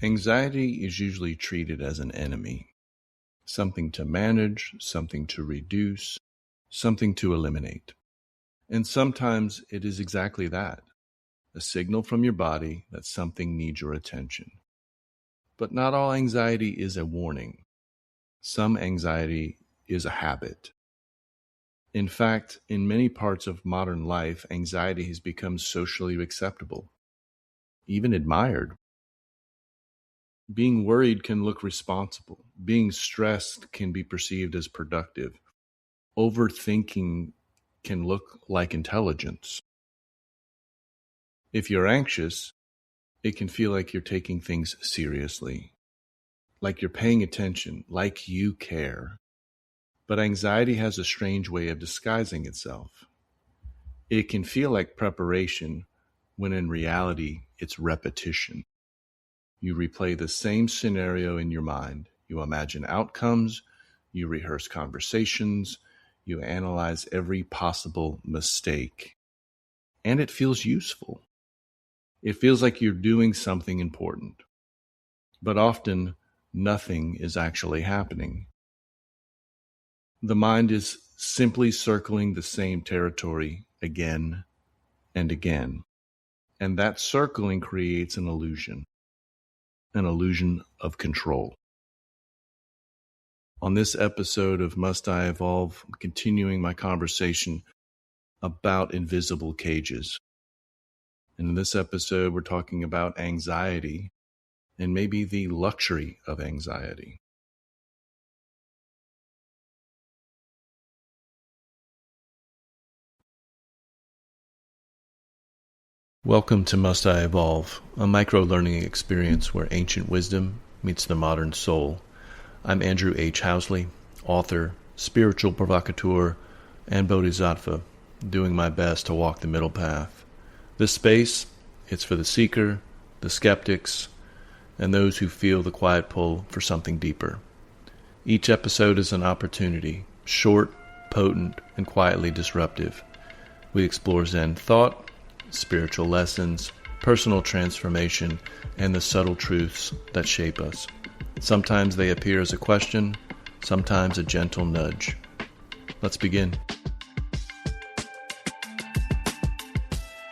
Anxiety is usually treated as an enemy, something to manage, something to reduce, something to eliminate. And sometimes it is exactly that, a signal from your body that something needs your attention. But not all anxiety is a warning. Some anxiety is a habit. In fact, in many parts of modern life, anxiety has become socially acceptable, even admired. Being worried can look responsible. Being stressed can be perceived as productive. Overthinking can look like intelligence. If you're anxious, it can feel like you're taking things seriously, like you're paying attention, like you care. But anxiety has a strange way of disguising itself. It can feel like preparation when in reality it's repetition. You replay the same scenario in your mind. You imagine outcomes, you rehearse conversations, you analyze every possible mistake. And it feels useful. It feels like you're doing something important. But often, nothing is actually happening. The mind is simply circling the same territory again and again. And that circling creates an illusion of control. On this episode of Must I Evolve, I'm continuing my conversation about invisible cages. And in this episode, we're talking about anxiety and maybe the luxury of anxiety. Welcome to Must I Evolve, a micro-learning experience where ancient wisdom meets the modern soul. I'm Andrew H. Housley, author, spiritual provocateur, and bodhisattva, doing my best to walk the middle path. This space, it's for the seeker, the skeptics, and those who feel the quiet pull for something deeper. Each episode is an opportunity, short, potent, and quietly disruptive. We explore Zen thought, spiritual lessons, personal transformation, and the subtle truths that shape us. Sometimes they appear as a question, sometimes a gentle nudge. Let's begin.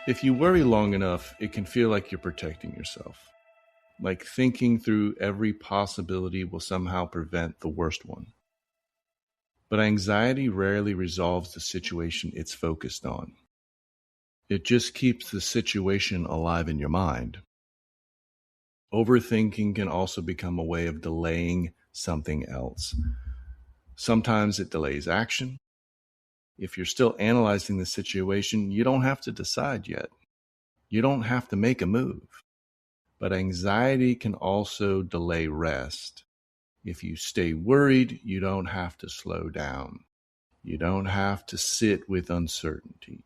If you worry long enough, it can feel like you're protecting yourself, like thinking through every possibility will somehow prevent the worst one. But anxiety rarely resolves the situation it's focused on. It just keeps the situation alive in your mind. Overthinking can also become a way of delaying something else. Sometimes it delays action. If you're still analyzing the situation, you don't have to decide yet. You don't have to make a move. But anxiety can also delay rest. If you stay worried, you don't have to slow down. You don't have to sit with uncertainty.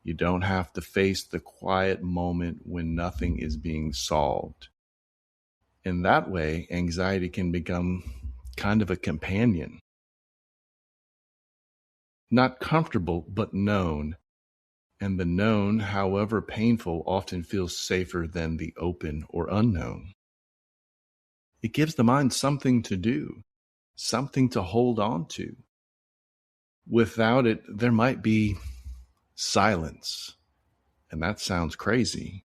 You don't have to face the quiet moment when nothing is being solved. In that way, anxiety can become kind of a companion. Not comfortable, but known. And the known, however painful, often feels safer than the open or unknown. It gives the mind something to do, something to hold on to. Without it, there might be silence. And that sounds crazy.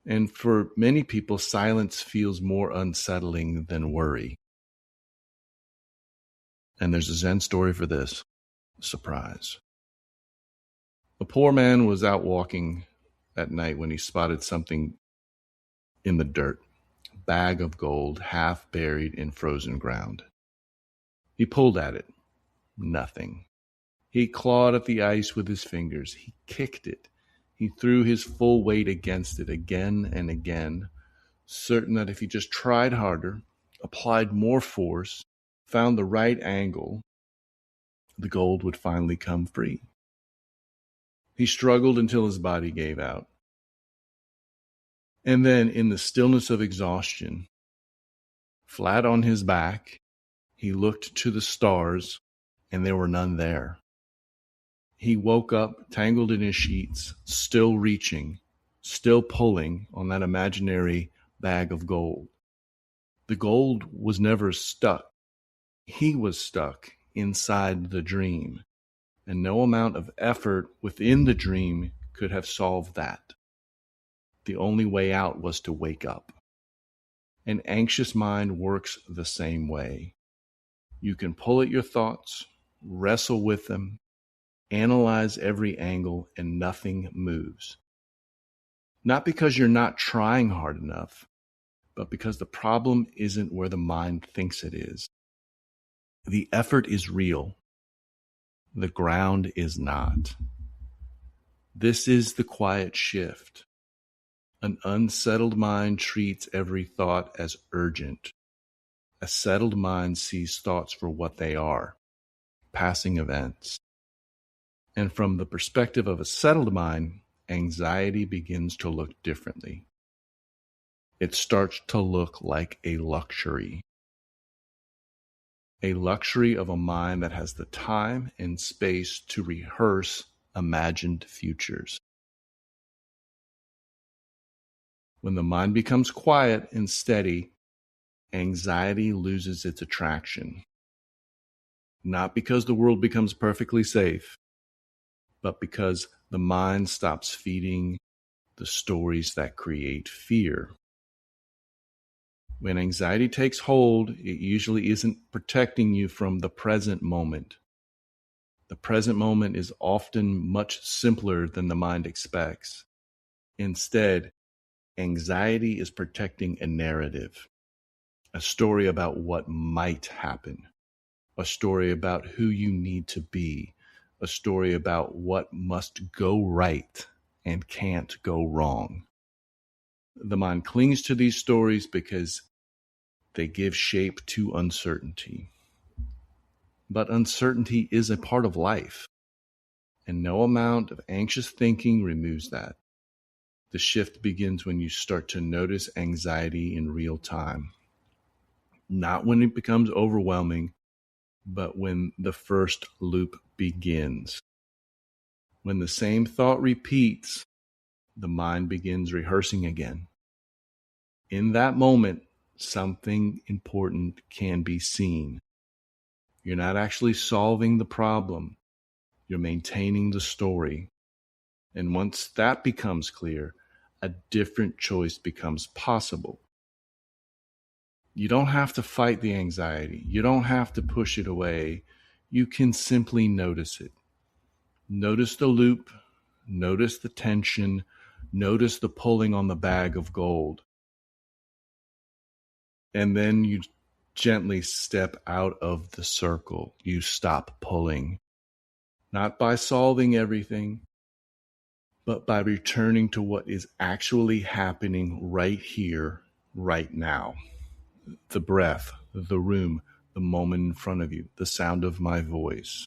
And for many people, silence feels more unsettling than worry. And there's a Zen story for this. Surprise. A poor man was out walking at night when he spotted something in the dirt, a bag of gold half buried in frozen ground. He pulled at it. Nothing. He clawed at the ice with his fingers. He kicked it. He threw his full weight against it again and again, certain that if he just tried harder, applied more force, found the right angle, the gold would finally come free. He struggled until his body gave out. And then, in the stillness of exhaustion, flat on his back, he looked to the stars, and there were none there. He woke up, tangled in his sheets, still reaching, still pulling on that imaginary bag of gold. The gold was never stuck. He was stuck inside the dream, and no amount of effort within the dream could have solved that. The only way out was to wake up. An anxious mind works the same way. You can pull at your thoughts, wrestle with them, analyze every angle, and nothing moves. Not because you're not trying hard enough, but because the problem isn't where the mind thinks it is. The effort is real. The ground is not. This is the quiet shift. An unsettled mind treats every thought as urgent. A settled mind sees thoughts for what they are, passing events. And from the perspective of a settled mind, anxiety begins to look differently. It starts to look like a luxury. A luxury of a mind that has the time and space to rehearse imagined futures. When the mind becomes quiet and steady, anxiety loses its attraction. Not because the world becomes perfectly safe, but because the mind stops feeding the stories that create fear. When anxiety takes hold, it usually isn't protecting you from the present moment. The present moment is often much simpler than the mind expects. Instead, anxiety is protecting a narrative, a story about what might happen, a story about who you need to be, a story about what must go right and can't go wrong. The mind clings to these stories because they give shape to uncertainty. But uncertainty is a part of life, and no amount of anxious thinking removes that. The shift begins when you start to notice anxiety in real time. Not when it becomes overwhelming, but when the first loop begins. When the same thought repeats, the mind begins rehearsing again. In that moment, something important can be seen. You're not actually solving the problem. You're maintaining the story. And once that becomes clear, a different choice becomes possible. You don't have to fight the anxiety. You don't have to push it away. You can simply notice it. Notice the loop. Notice the tension. Notice the pulling on the bag of gold. And then you gently step out of the circle. You stop pulling. Not by solving everything, but by returning to what is actually happening right here, right now. The breath, the room, the moment in front of you, the sound of my voice.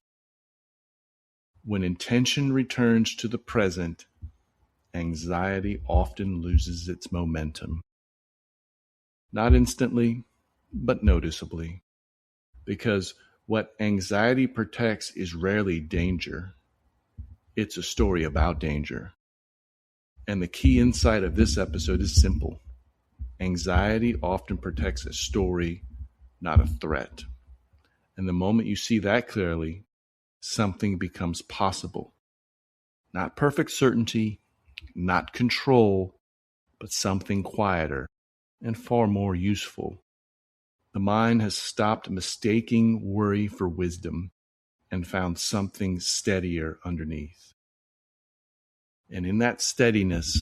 When intention returns to the present, anxiety often loses its momentum. Not instantly, but noticeably. Because what anxiety protects is rarely danger. It's a story about danger. And the key insight of this episode is simple. Anxiety often protects a story, not a threat. And the moment you see that clearly, something becomes possible. Not perfect certainty, not control, but something quieter and far more useful. The mind has stopped mistaking worry for wisdom and found something steadier underneath. And in that steadiness,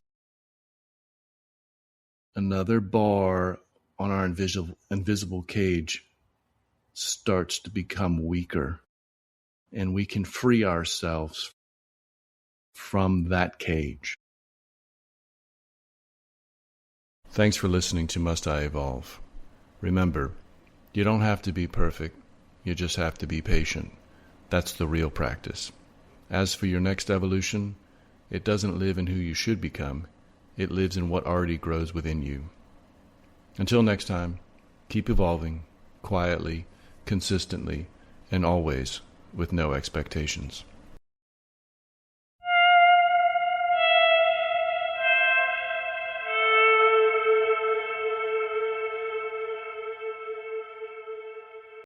another bar on our invisible cage starts to become weaker, and we can free ourselves from that cage. Thanks for listening to Must I Evolve? Remember, you don't have to be perfect. You just have to be patient. That's the real practice. As for your next evolution, it doesn't live in who you should become. It lives in what already grows within you. Until next time, keep evolving, quietly, consistently, and always with no expectations.